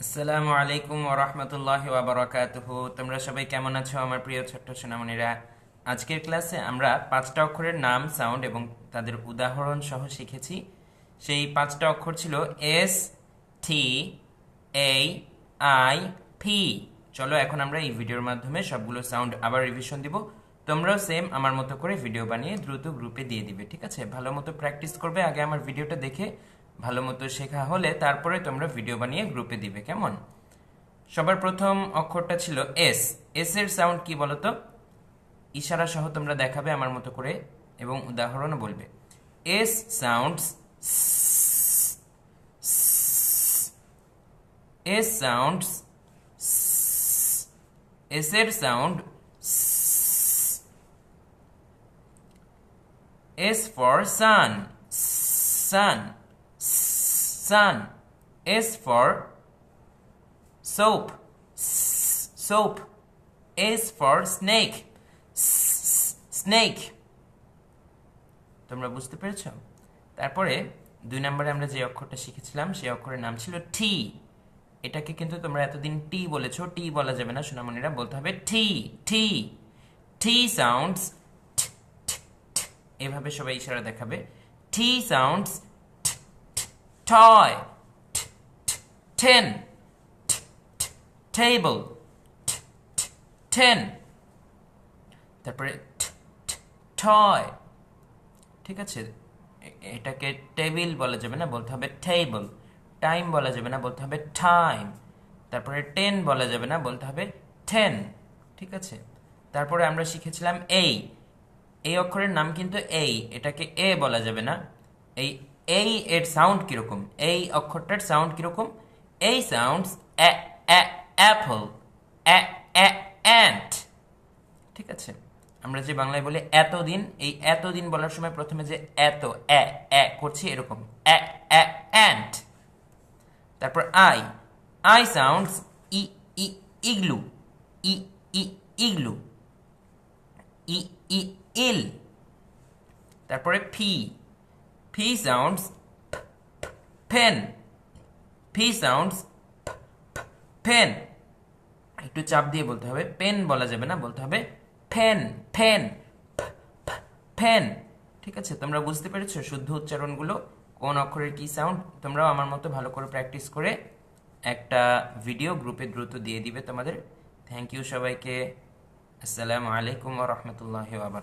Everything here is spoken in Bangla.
আসসালামু আলাইকুম ওয়া রাহমাতুল্লাহি ওয়া বারাকাতুহু। তোমরা সবাই কেমন আছো আমার প্রিয় ছোট্ট সোনামণিরা? আজকের ক্লাসে আমরা পাঁচটা অক্ষরের নাম, সাউন্ড এবং তাদের উদাহরণ সহ শিখেছি। সেই পাঁচটা অক্ষর ছিল S, T, A, I, P. চলো এখন আমরা এই ভিডিওর মাধ্যমে সবগুলো সাউন্ড আবার রিভিশন দিব। তোমরাও সেম আমার মতো করে ভিডিও বানিয়ে দ্রুত গ্রুপে দিয়ে দিবে, ঠিক আছে? ভালো মতো প্র্যাকটিস করবে, আগে আমার ভিডিওটা দেখে ভালো মতো শেখা হলে তারপরে তোমরা ভিডিও বানিয়ে গ্রুপে দিবে, কেমন? সবার প্রথম অক্ষরটা ছিল এস। এস এর সাউন্ড কি বলো তো? ইশারা সহ তোমরা দেখাবে আমার মতো করে এবং উদাহরণও বলবে। S sounds, S sounds, S এর sound S for sun, sun, sun. S for soap, soap. S for snake, snake. তোমরা বুঝতে পেরেছো? তারপরে 2 নম্বরে আমরা যে অক্ষরটা শিখেছিলাম সেই অক্ষরের নাম ছিল টি। এটাকে কিন্তু তোমরা এতদিন টি বলেছো, টি বলা যাবে না সোনামণিরা, বলতে হবে টি, টি। টি সাউন্ডস, এভাবে সবাই ইশারা দেখাবে। টি সাউন্ডস টয়, 10, টেবল, 10। তারপরে টয়, ঠিক আছে? এটাকে টেবিল বলা যাবে না, বলতে হবে টেবল। টাইম বলা যাবে না, বলতে হবে টাইম। তারপরে 10 বলা যাবে না, বলতে হবে 10, ঠিক আছে? তারপরে আমরা শিখেছিলাম এই। এই অক্ষরের নাম কিন্তু এই, এটাকে এ বলা যাবে না। এই এই এর সাউন্ড কিরকম? এই অক্ষরটার সাউন্ড কিরকম? এই সাউন্ডস অ্যাপল, অ্যান্ট, ঠিক আছে? আমরা যে বাংলায় বলি এতদিন, এই এতদিন বলার সময় প্রথমে যে এত করছি এরকম অ্যান্ট। তারপর I, I sounds i, igloo, i, igloo, i, ill. তারপরে P, P sounds pen, P sounds pen. একটু চাপ দিয়ে বলতে হবে, পেন বলা যাবে না, বলতে হবে ফেন, ফেন, ফেন, ঠিক আছে? তোমরা বুঝতে পেরেছো শুদ্ধ উচ্চারণগুলো, কোন অক্ষরের কি সাউন্ড? তোমরাও আমার মতো ভালো করে প্র্যাকটিস করে একটা ভিডিও গ্রুপে দ্রুত দিয়ে দিবে তোমাদের। থ্যাংক ইউ সবাইকে। আসসালামু আলাইকুম ওয়া রাহমাতুল্লাহি ওয়া বারাকাতুহু।